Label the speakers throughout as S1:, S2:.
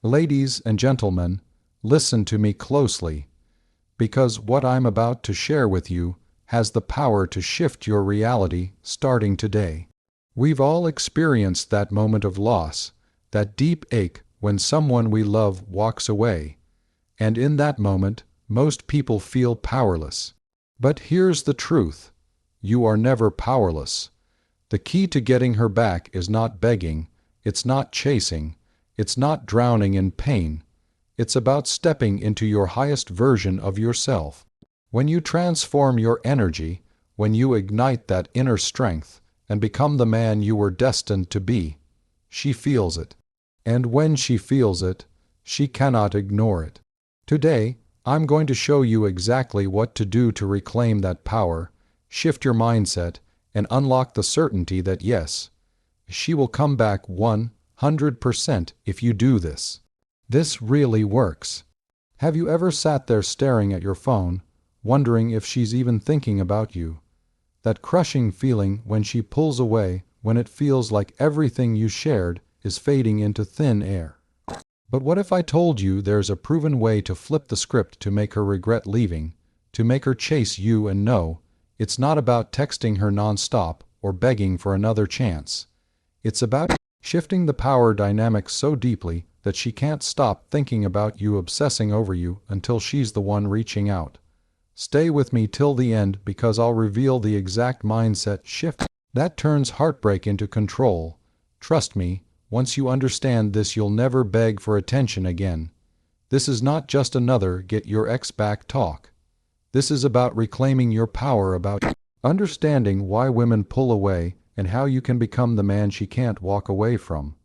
S1: Ladies and gentlemen, listen to me closely, because what I'm about to share with you has the power to shift your reality starting today. We've all experienced that moment of loss, that deep ache when someone we love walks away. And in that moment, most people feel powerless. But here's the truth. You are never powerless. The key to getting her back is not begging, it's not chasing, it's not drowning in pain. It's about stepping into your highest version of yourself. When you transform your energy, when you ignite that inner strength and become the man you were destined to be, she feels it. And when she feels it, she cannot ignore it. Today, I'm going to show you exactly what to do to reclaim that power, shift your mindset, and unlock the certainty that yes, she will come back 100% if you do this. This really works. Have you ever sat there staring at your phone, wondering if she's even thinking about you? That crushing feeling when she pulls away, when it feels like everything you shared is fading into thin air. But what if I told you there's a proven way to flip the script to make her regret leaving, to make her chase you and know, it's not about texting her nonstop or begging for another chance. It's about shifting the power dynamic so deeply that she can't stop thinking about you, obsessing over you until she's the one reaching out. Stay with me till the end because I'll reveal the exact mindset shift that turns heartbreak into control. Trust me, once you understand this, you'll never beg for attention again. This is not just another get your ex back talk. This is about reclaiming your power, about understanding why women pull away and how you can become the man she can't walk away from.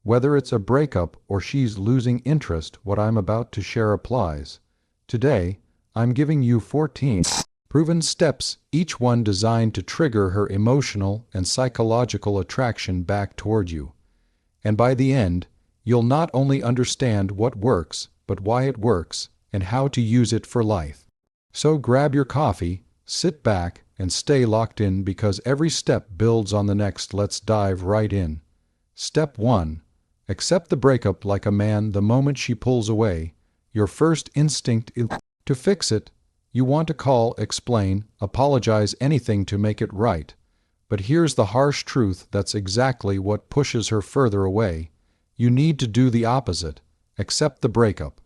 S1: Whether it's a breakup or she's losing interest, what I'm about to share applies. Today, I'm giving you 14 proven steps, each one designed to trigger her emotional and psychological attraction back toward you. And by the end, you'll not only understand what works, but why it works and how to use it for life. So grab your coffee, sit back, and stay locked in because every step builds on the next. Let's dive right in. Step 1. Accept the breakup like a man the moment she pulls away. Your first instinct is to fix it. You want to call, explain, apologize, anything to make it right. But here's the harsh truth, that's exactly what pushes her further away. You need to do the opposite. Accept the breakup.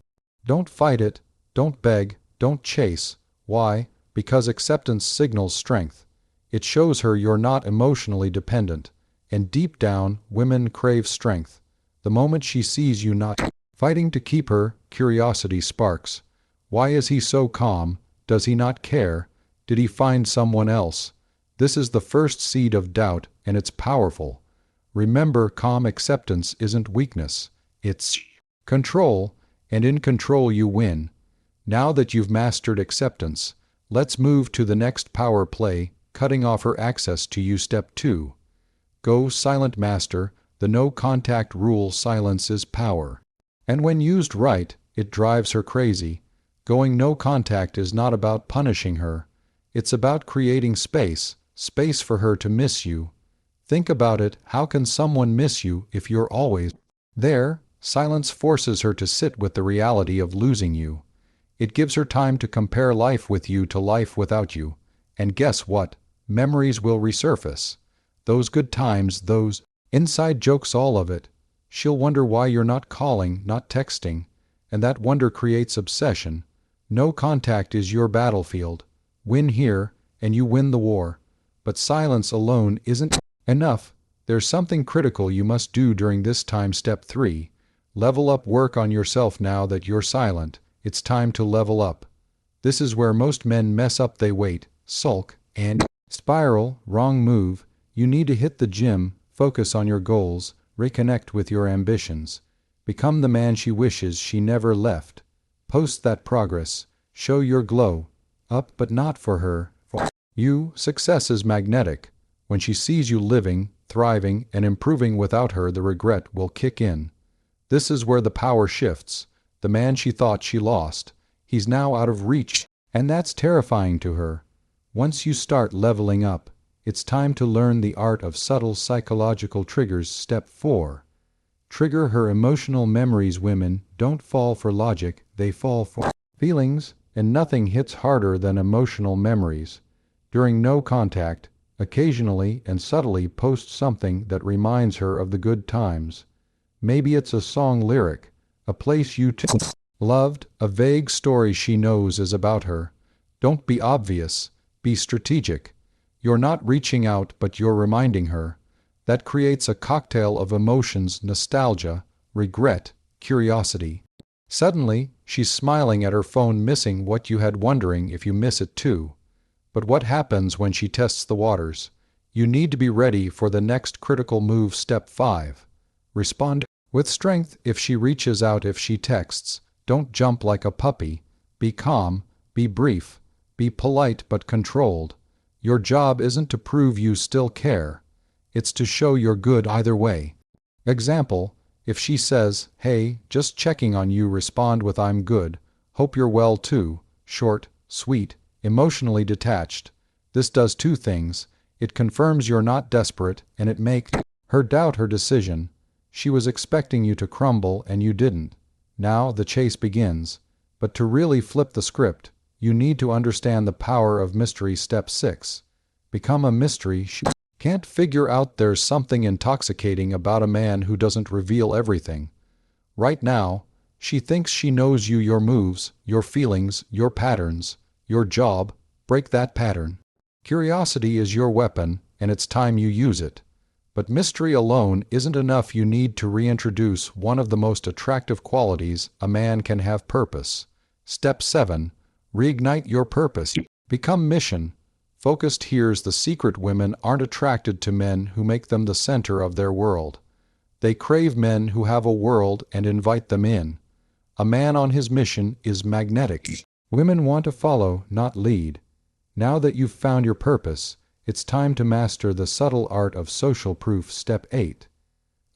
S1: Don't fight it, don't beg, don't chase. Why? Because acceptance signals strength. It shows her you're not emotionally dependent. And deep down, women crave strength. The moment she sees you not fighting to keep her, curiosity sparks. Why is he so calm? Does he not care? Did he find someone else? This is the first seed of doubt, and it's powerful. Remember, calm acceptance isn't weakness. It's control, and in control you win. Now that you've mastered acceptance, let's move to the next power play, cutting off her access to you. Step 2. Go silent. Master the no-contact rule. Silence is power. And when used right, it drives her crazy. Going no contact is not about punishing her. It's about creating space for her to miss you. Think about it, how can someone miss you if you're always there? Silence forces her to sit with the reality of losing you. It gives her time to compare life with you to life without you. And guess what? Memories will resurface. Those good times, those inside jokes, all of it. She'll wonder why you're not calling, not texting. And that wonder creates obsession. No contact is your battlefield. Win here, and you win the war. But silence alone isn't enough. There's something critical you must do during this time. Step 3. Level up. Work on yourself. Now that you're silent, it's time to level up. This is where most men mess up. They wait, sulk, and spiral. Wrong move. You need to hit the gym, focus on your goals, reconnect with your ambitions. Become the man she wishes she never left. Post that progress. Show your glow. Up, but not for her. For you. Success is magnetic. When she sees you living, thriving, and improving without her, the regret will kick in. This is where the power shifts. The man she thought she lost, he's now out of reach, and that's terrifying to her. Once you start leveling up, it's time to learn the art of subtle psychological triggers. Step 4. Trigger her emotional memories. Women don't fall for logic, they fall for feelings, and nothing hits harder than emotional memories. During no contact, occasionally and subtly post something that reminds her of the good times. Maybe it's a song lyric, a place you loved, a vague story she knows is about her. Don't be obvious, be strategic. You're not reaching out, but you're reminding her. That creates a cocktail of emotions: nostalgia, regret, curiosity. Suddenly, she's smiling at her phone, missing what you had, wondering if you miss it too. But what happens when she tests the waters? You need to be ready for the next critical move. Step 5. Respond with strength. If she reaches out, if she texts, don't jump like a puppy. Be calm, be brief, be polite but controlled. Your job isn't to prove you still care. It's to show you're good either way. Example, if she says, "Hey, just checking on you," respond with, "I'm good. Hope you're well too." Short, sweet, emotionally detached. This does two things. It confirms you're not desperate, and it makes her doubt her decision. She was expecting you to crumble and you didn't. Now the chase begins. But to really flip the script, you need to understand the power of mystery. Step 6. Become a mystery. She can't figure out. There's something intoxicating about a man who doesn't reveal everything. Right now, she thinks she knows you, your moves, your feelings, your patterns, your job. Break that pattern. Curiosity is your weapon, and it's time you use it. But mystery alone isn't enough. You need to reintroduce one of the most attractive qualities a man can have: purpose. Step 7. Reignite your purpose. Become mission focused. Here's the secret: women aren't attracted to men who make them the center of their world. They crave men who have a world and invite them in. A man on his mission is magnetic. Women want to follow, not lead. Now that you've found your purpose, it's time to master the subtle art of social proof. Step 8.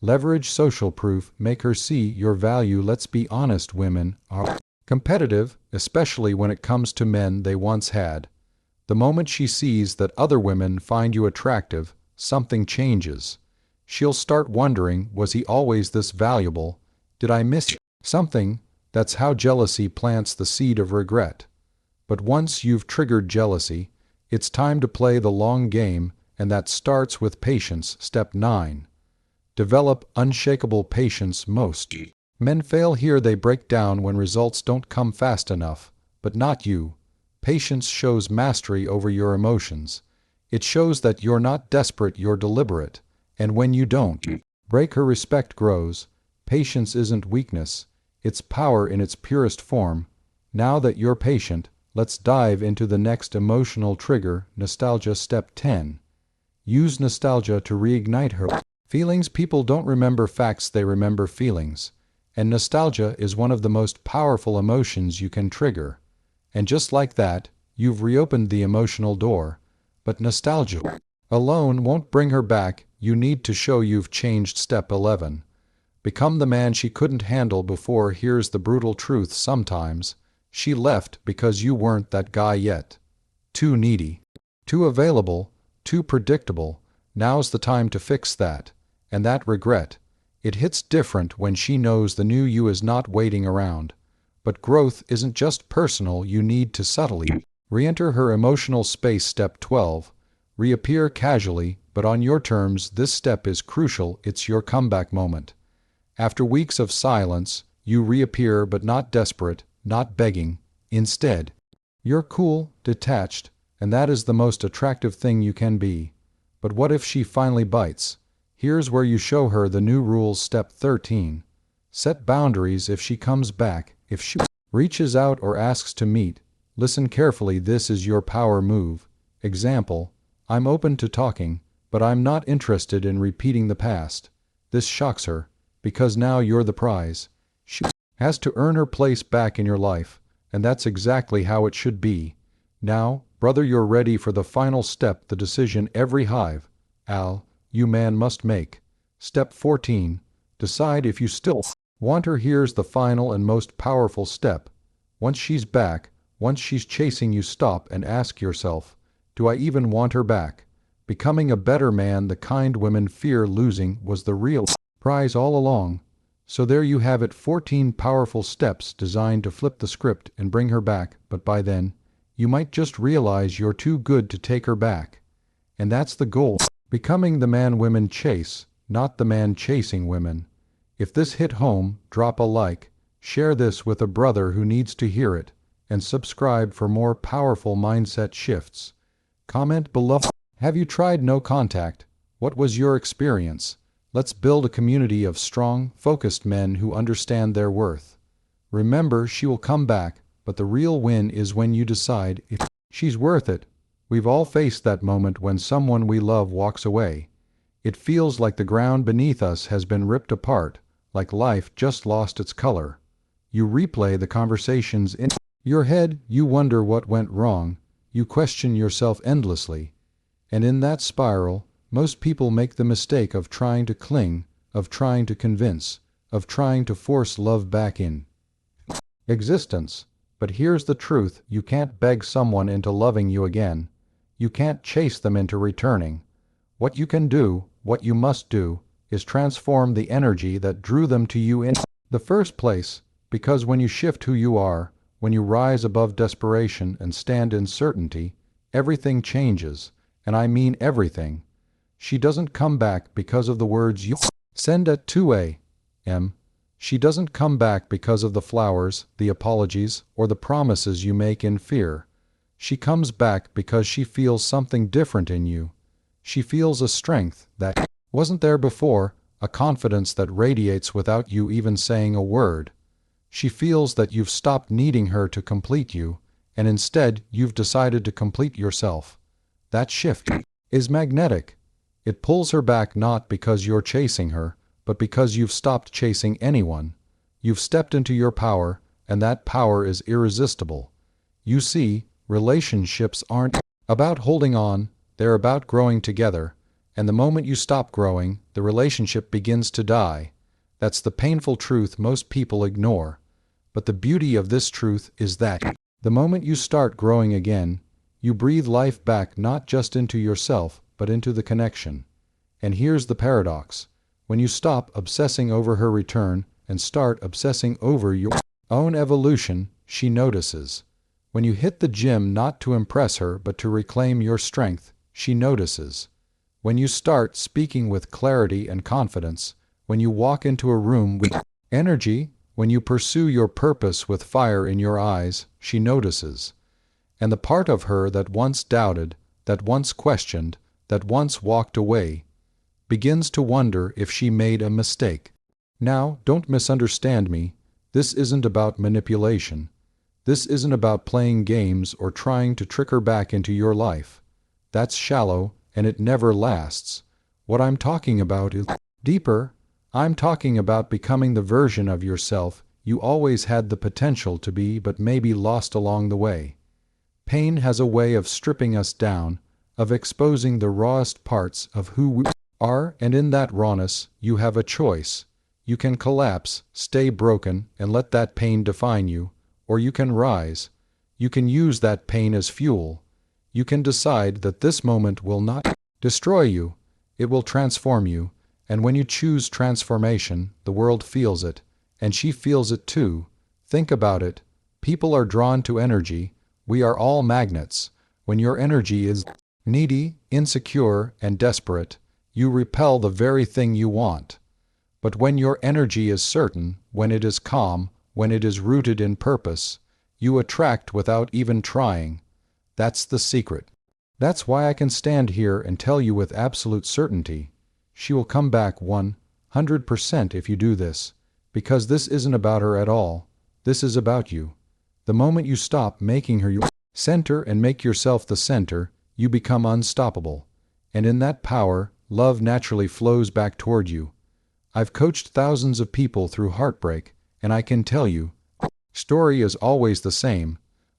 S1: Leverage social proof. Make her see your value. Let's be honest, women are competitive, especially when it comes to men they once had. The moment she sees that other women find you attractive, something changes. She'll start wondering, was he always this valuable? Did I miss something? That's how jealousy plants the seed of regret. But once you've triggered jealousy, it's time to play the long game, and that starts with patience. Step 9. Develop unshakable patience. Most men fail here. They break down when results don't come fast enough. But not you. Patience shows mastery over your emotions. It shows that you're not desperate, you're deliberate. And when you don't break, her respect grows. Patience isn't weakness. It's power in its purest form. Now that you're patient, let's dive into the next emotional trigger: nostalgia. Step 10. Use nostalgia to reignite her feelings. People don't remember facts, they remember feelings. And nostalgia is one of the most powerful emotions you can trigger. And just like that, you've reopened the emotional door. But nostalgia alone won't bring her back. You need to show you've changed. Step 11. Become the man she couldn't handle before. Here's the brutal truth: sometimes she left because you weren't that guy yet. Too needy, too available, too predictable. Now's the time to fix that. And that regret, it hits different when she knows the new you is not waiting around. But growth isn't just personal. You need to subtly re-enter her emotional space. Step 12. Reappear casually, but on your terms. This step is crucial. It's your comeback moment. After weeks of silence, you reappear, but not desperate, not begging. Instead, you're cool, detached, and that is the most attractive thing you can be. But what if she finally bites? Here's where you show her the new rules. Step 13. Set boundaries. If she comes back, if she reaches out or asks to meet, listen carefully. This is your power move. Example, I'm open to talking, but I'm not interested in repeating the past. This shocks her, because now you're the prize. She has to earn her place back in your life, and that's exactly how it should be. Now, brother, you're ready for the final step, the decision every you man must make. Step 14. Decide if you still want her. Here's the final and most powerful step. Once she's back, once she's chasing you, stop and ask yourself, do I even want her back? Becoming a better man, the kind women fear losing, was the real prize all along. So there you have it, 14 powerful steps designed to flip the script and bring her back, but by then, you might just realize you're too good to take her back. And that's the goal. Becoming the man women chase, not the man chasing women. If this hit home, drop a like, share this with a brother who needs to hear it, and subscribe for more powerful mindset shifts. Comment below. Have you tried no contact? What was your experience? Let's build a community of strong, focused men who understand their worth. Remember, she will come back, but the real win is when you decide if she's worth it. We've all faced that moment when someone we love walks away. It feels like the ground beneath us has been ripped apart, like life just lost its color. You replay the conversations in your head, you wonder what went wrong, you question yourself endlessly. And in that spiral, most people make the mistake of trying to cling, of trying to convince, of trying to force love back in existence. But here's the truth, you can't beg someone into loving you again. You can't chase them into returning. What you can do, what you must do, is transform the energy that drew them to you in the first place, because when you shift who you are, when you rise above desperation and stand in certainty, everything changes, and I mean everything. She doesn't come back because of the words you send at 2 a.m. She doesn't come back because of the flowers, the apologies, or the promises you make in fear. She comes back because she feels something different in you. She feels a strength that wasn't there before, a confidence that radiates without you even saying a word. She feels that you've stopped needing her to complete you, and instead you've decided to complete yourself. That shift is magnetic. It pulls her back not because you're chasing her, but because you've stopped chasing anyone. You've stepped into your power, and that power is irresistible. You see, relationships aren't about holding on, they're about growing together, and the moment you stop growing, the relationship begins to die. That's the painful truth most people ignore. But the beauty of this truth is that the moment you start growing again, you breathe life back not just into yourself, but into the connection. And here's the paradox. When you stop obsessing over her return and start obsessing over your own evolution, she notices. When you hit the gym not to impress her but to reclaim your strength, she notices. When you start speaking with clarity and confidence, when you walk into a room with energy, when you pursue your purpose with fire in your eyes, she notices. And the part of her that once doubted, that once questioned, that once walked away, begins to wonder if she made a mistake. Now, don't misunderstand me. This isn't about manipulation. This isn't about playing games or trying to trick her back into your life. That's shallow, and it never lasts. What I'm talking about is deeper. I'm talking about becoming the version of yourself you always had the potential to be but maybe lost along the way. Pain has a way of stripping us down, of exposing the rawest parts of who we are, and in that rawness, you have a choice. You can collapse, stay broken, and let that pain define you, or you can rise. You can use that pain as fuel. You can decide that this moment will not destroy you. It will transform you, and when you choose transformation, the world feels it, and she feels it too. Think about it. People are drawn to energy. We are all magnets. When your energy is needy, insecure, and desperate, you repel the very thing you want. But when your energy is certain, when it is calm, when it is rooted in purpose, you attract without even trying. That's the secret. That's why I can stand here and tell you with absolute certainty, she will come back 100% if you do this, because this isn't about her at all. This is about you. The moment you stop making her your center and make yourself the center, you become unstoppable. And in that power, love naturally flows back toward you. I've coached thousands of people through heartbreak, and I can tell you, story is always the same.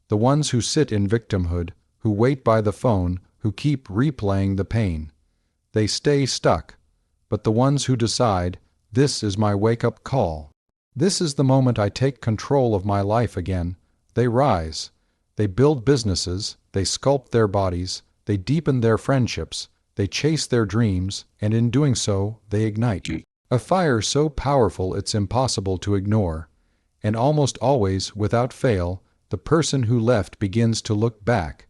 S1: The ones who sit in victimhood, who wait by the phone, who keep replaying the pain. They stay stuck. But the ones who decide, this is my wake-up call. This is the moment I take control of my life again. They rise. They build businesses. They sculpt their bodies. They deepen their friendships. They chase their dreams, and in doing so, they ignite A fire so powerful it's impossible to ignore, and almost always, without fail, the person who left begins to look back.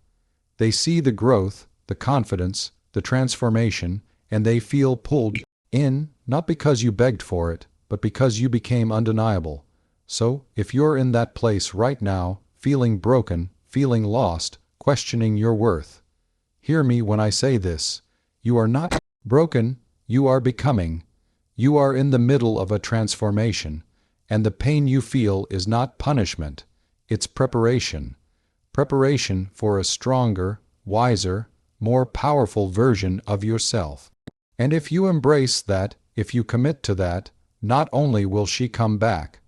S1: They see the growth, the confidence, the transformation, and they feel pulled in, not because you begged for it, but because you became undeniable. So, if you're in that place right now, feeling broken, feeling lost, questioning your worth, hear me when I say this. You are not broken, you are becoming. You are in the middle of a transformation, and the pain you feel is not punishment, it's preparation. Preparation for a stronger, wiser, more powerful version of yourself. And if you embrace that, if you commit to that, not only will she come back,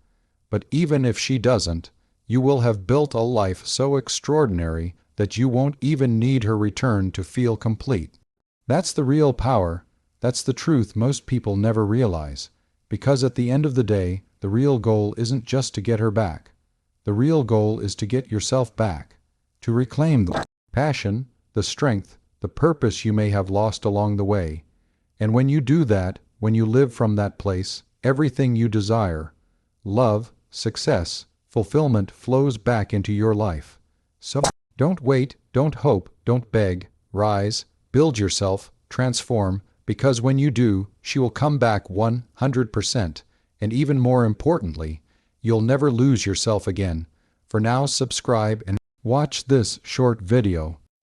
S1: but even if she doesn't, you will have built a life so extraordinary that you won't even need her return to feel complete. That's the real power. That's the truth most people never realize, because at the end of the day, the real goal isn't just to get her back. The real goal is to get yourself back, to reclaim the passion, the strength, the purpose you may have lost along the way. And when you do that, when you live from that place, everything you desire, love, success, fulfillment flows back into your life. So don't wait, don't hope, don't beg, rise, build yourself, transform, because when you do, she will come back 100%, and even more importantly, you'll never lose yourself again. For now, subscribe and watch this short video.